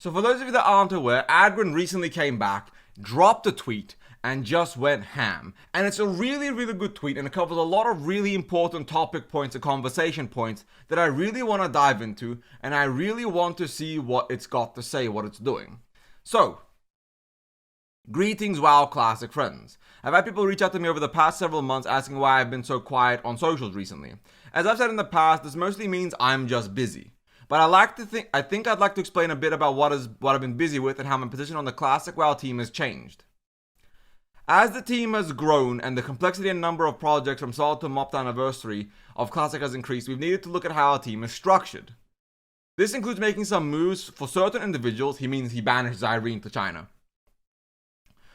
So for those of you that aren't aware, Aggrend recently came back, dropped a tweet, and just went ham. And it's a really, really good tweet, and it covers a lot of really important topic points and conversation points that I really want to dive into, and I really want to see what it's got to say, what it's doing. So, greetings, WoW Classic friends. I've had people reach out to me over the past several months asking why I've been so quiet on socials recently. As I've said in the past, this mostly means I'm just busy. But I think I'd like to explain a bit about what I've been busy with and how my position on the Classic WoW team has changed. As the team has grown and the complexity and number of projects from Solid to Mopped Anniversary of Classic has increased, we've needed to look at how our team is structured. This includes making some moves for certain individuals, he means he banished Irene to China,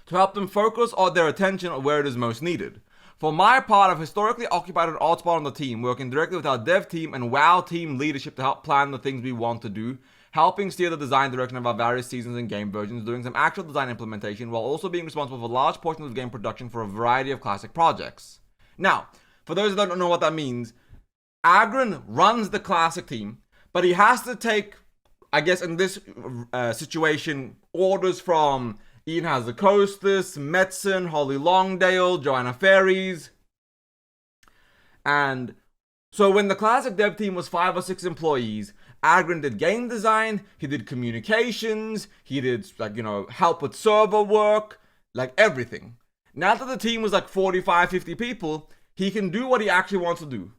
to help them focus on their attention on where it is most needed. For my part, I've historically occupied an odd spot on the team, working directly with our dev team and WoW team leadership to help plan the things we want to do, helping steer the design direction of our various seasons and game versions, doing some actual design implementation, while also being responsible for large portions of game production for a variety of Classic projects. Now, for those that don't know what that means, Aggrend runs the Classic team, but he has to take, I guess in this situation, orders from Ian Hazakostas, Metzen, Holly Longdale, Joanna Ferries. And so when the Classic dev team was 5 or 6 employees, Aggrend did game design, he did communications, he did help with server work, everything. Now that the team was 45, 50 people, he can do what he actually wants to do.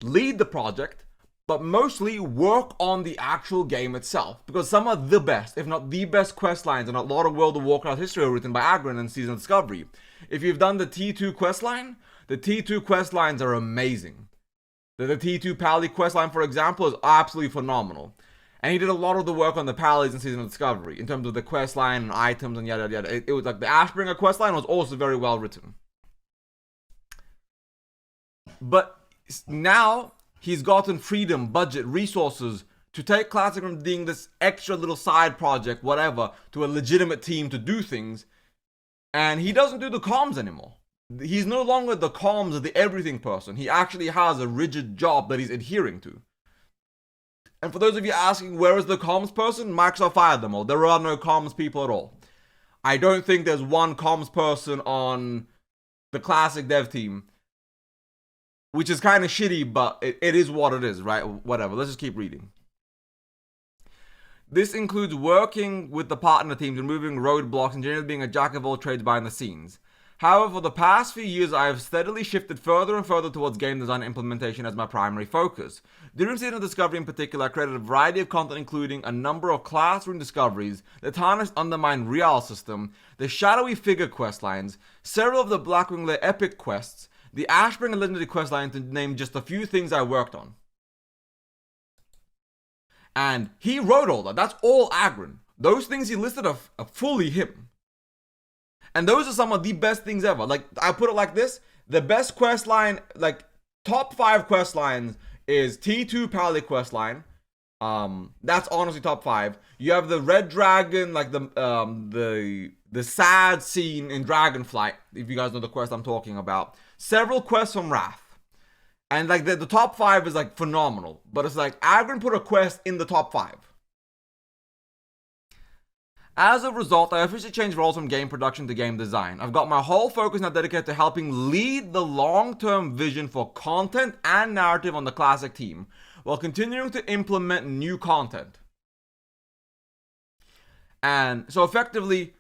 Lead the project, but mostly work on the actual game itself. Because some of the best, if not the best quest lines in a lot of World of Warcraft history are written by Aggrend in Season of Discovery. If you've done the T2 quest line, the T2 quest lines are amazing. The T2 Pally questline, for example, is absolutely phenomenal. And he did a lot of the work on the Pallies in Season of Discovery, in terms of the questline and items and yada yada. It was the Ashbringer questline was also very well written. But now he's gotten freedom, budget, resources to take Classic from being this extra little side project, whatever, to a legitimate team to do things. And he doesn't do the comms anymore. He's no longer the comms or the everything person. He actually has a rigid job that he's adhering to. And for those of you asking, where is the comms person? Microsoft fired them all. There are no comms people at all. I don't think there's one comms person on the Classic dev team, which is kind of shitty, but it is what it is, right? Whatever. Let's just keep reading. This includes working with the partner teams, removing roadblocks, and generally being a jack of all trades behind the scenes. However, for the past few years, I have steadily shifted further and further towards game design implementation as my primary focus. During Season of Discovery in particular, I created a variety of content including a number of classroom discoveries, the tarnished Undermine Real system, the shadowy figure questlines, several of the Blackwing Lair epic quests, the Ashbringer legendary questline, to name just a few things I worked on. And he wrote all that. That's all Aggrend. Those things he listed are fully him. And those are some of the best things ever. I put it like this. The best quest line, top 5 quest lines is T2 Pally quest line. That's honestly top 5. You have the Red Dragon, the sad scene in Dragonflight, if you guys know the quest I'm talking about. Several quests from Wrath. And the top 5 is phenomenal. But it's Aggrend put a quest in the top 5. As a result, I officially changed roles from game production to game design. I've got my whole focus now dedicated to helping lead the long-term vision for content and narrative on the Classic team, while continuing to implement new content. And so effectively,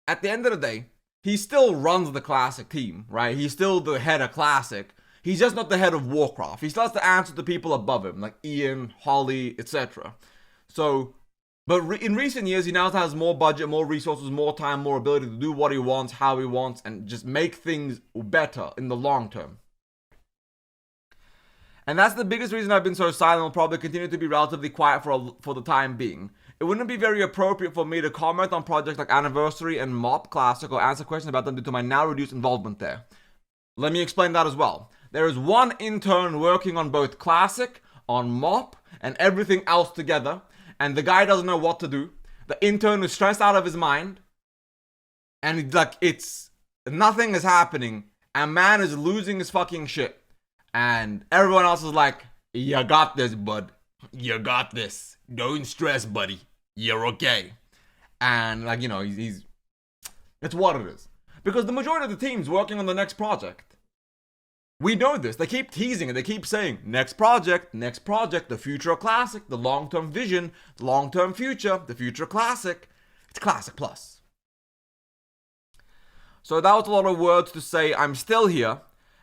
at the end of the day, he still runs the Classic team, right? He's still the head of Classic. He's just not the head of Warcraft. He still has to answer to people above him, like Ian, Holly, etc. But in recent years, he now has more budget, more resources, more time, more ability to do what he wants, how he wants, and just make things better in the long term. And that's the biggest reason I've been so silent and will probably continue to be relatively quiet for the time being. It wouldn't be very appropriate for me to comment on projects like Anniversary and Mop Classic or answer questions about them due to my now reduced involvement there. Let me explain that as well. There is one intern working on both Classic, on Mop, and everything else together. And the guy doesn't know what to do. The intern is stressed out of his mind. And nothing is happening. And man is losing his fucking shit. And everyone else is like, you got this, bud. You got this. Don't stress, buddy. you're okay. And like, he's it's what it is. Because the majority of the team's working on the next project. We know this. They keep teasing it. They keep saying, next project, the future classic, the long-term vision, the long-term future, the future classic. It's Classic Plus. So that was a lot of words to say I'm still here.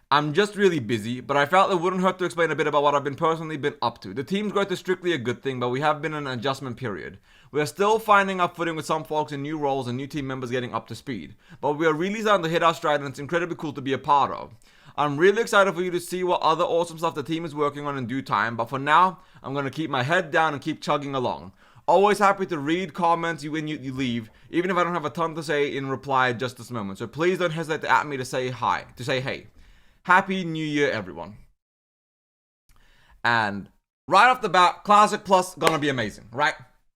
I'm just really busy, but I felt it wouldn't hurt to explain a bit about what I've personally been up to. The team's growth is strictly a good thing, but we have been in an adjustment period. We are still finding our footing with some folks in new roles and new team members getting up to speed. But we are really starting to hit our stride, and it's incredibly cool to be a part of. I'm really excited for you to see what other awesome stuff the team is working on in due time, but for now, I'm going to keep my head down and keep chugging along. Always happy to read comments when you leave, even if I don't have a ton to say in reply at just this moment. So please don't hesitate to at me to say hi, to say hey. Happy New Year, everyone. And right off the bat, Classic Plus gonna be amazing, right?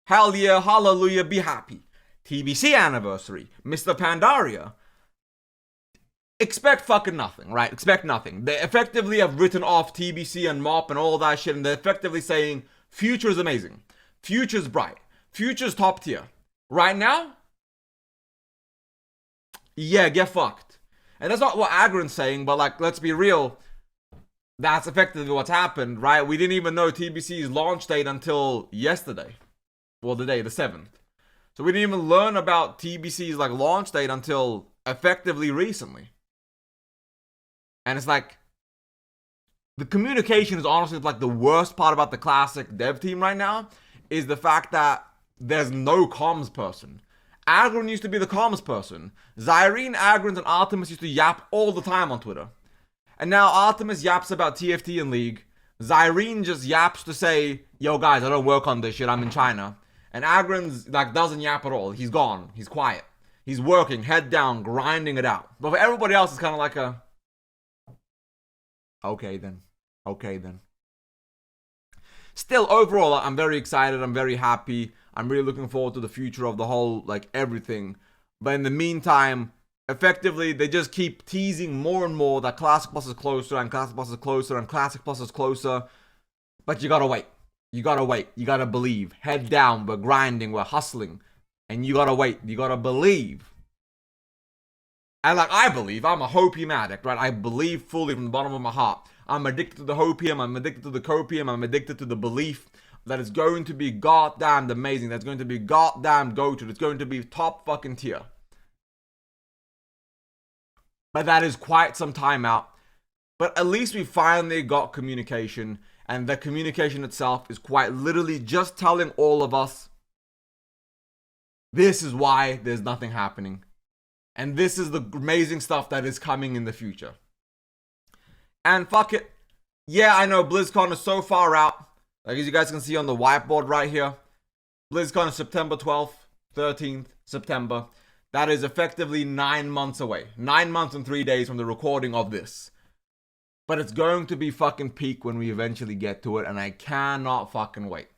Hell yeah, hallelujah, be happy. TBC anniversary, Mr. Pandaria. Expect fucking nothing, right? Expect nothing. They effectively have written off TBC and MOP and all that shit, and they're effectively saying, future is amazing. Future's bright. Future's top tier. Right now? Yeah, get fucked. And that's not what Aggrend's saying, but like, let's be real. That's effectively what's happened, right? We didn't even know TBC's launch date until yesterday. Well, the 7th. So we didn't even learn about TBC's like launch date until effectively recently. And it's like, the communication is honestly like the worst part about the Classic dev team right now, is the fact that there's no comms person. Aggrend used to be the comms person. Zyrene, Aggrend, and Artemis used to yap all the time on Twitter. And now Artemis yaps about TFT and League. Zyrene just yaps to say, yo guys, I don't work on this shit, I'm in China. And Aggrend like doesn't yap at all. He's gone. He's quiet. He's working, head down, grinding it out. But for everybody else, it's kind of like a... Okay then. Still, overall, I'm very excited. I'm very happy. I'm really looking forward to the future of the whole, like, everything. But in the meantime, effectively, they just keep teasing more and more that Classic Plus is closer, and Classic Plus is closer, and Classic Plus is closer. But you gotta wait. You gotta believe. Head down. We're grinding. We're hustling. And you gotta wait. You gotta believe. And, like, I believe. I'm a hopium addict, right? I believe fully from the bottom of my heart. I'm addicted to the hopium. I'm addicted to the copium. I'm addicted to the belief that it's going to be goddamn amazing. That's going to be goddamn go-to. It's going to be top fucking tier. But that is quite some time out. But at least we finally got communication. And the communication itself is quite literally just telling all of us, this is why there's nothing happening. And this is the amazing stuff that is coming in the future. And fuck it. Yeah, I know BlizzCon is so far out. Like, as you guys can see on the whiteboard right here, BlizzCon is September 12th, 13th, September. That is effectively 9 months away. 9 months and 3 days from the recording of this. But it's going to be fucking peak when we eventually get to it, and I cannot fucking wait.